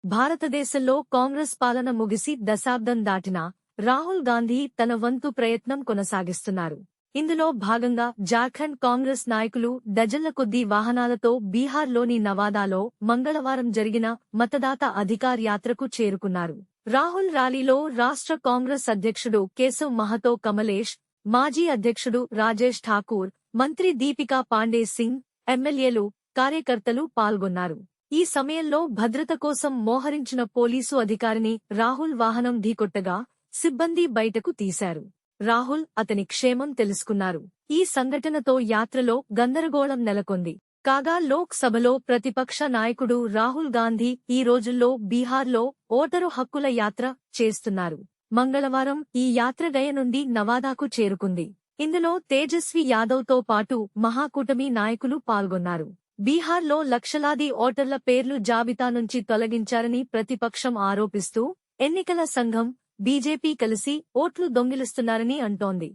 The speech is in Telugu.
భారతదేశంలో కాంగ్రెస్ పాలన ముగిసి దశాబ్దం దాటినా రాహుల్ గాంధీ తన వంతు ప్రయత్నం కొనసాగిస్తున్నారు. ఇందులో భాగంగా జార్ఖండ్ కాంగ్రెస్ నాయకులు డజన్ల కొద్దీ వాహనాలతో బీహార్లోని నవాదాలో మంగళవారం జరిగిన మతదాత అధికార్ యాత్రకు చేరుకున్నారు. రాహుల్ ర్యాలీలో రాష్ట్ర కాంగ్రెస్ అధ్యక్షుడు కేశవ్ మహతో, కమలేష్, మాజీ అధ్యక్షుడు రాజేష్ ఠాకూర్, మంత్రి దీపికా పాండే సింగ్, ఎమ్మెల్యేలు, కార్యకర్తలు పాల్గొన్నారు. ఈ సమయంలో భద్రత కోసం మోహరించిన పోలీసు అధికారిని రాహుల్ వాహనం ఢీకొట్టగా సిబ్బంది బయటకు తీశారు. రాహుల్, అతని క్షేమం తెలుసుకున్నారు. ఈ సంఘటనతో యాత్రలో గందరగోళం నెలకొంది. కాగా లోక్ సభలో ప్రతిపక్ష నాయకుడు రాహుల్ గాంధీ ఈ రోజుల్లో బీహార్లో ఓటరు హక్కుల యాత్ర చేస్తున్నారు. మంగళవారం ఈ యాత్ర గయ నుండి నవాదాకు చేరుకుంది. ఇందులో తేజస్వి యాదవ్తో పాటు మహాకూటమి నాయకులు పాల్గొన్నారు. బీహార్లో లక్షలాది ఓటర్ల పేర్లు జాబితా నుంచి తొలగించారని ప్రతిపక్షం ఆరోపిస్తూ ఎన్నికల సంఘం, బీజేపీ కలిసి ఓట్లు దొంగిలిస్తున్నారని అంటోంది.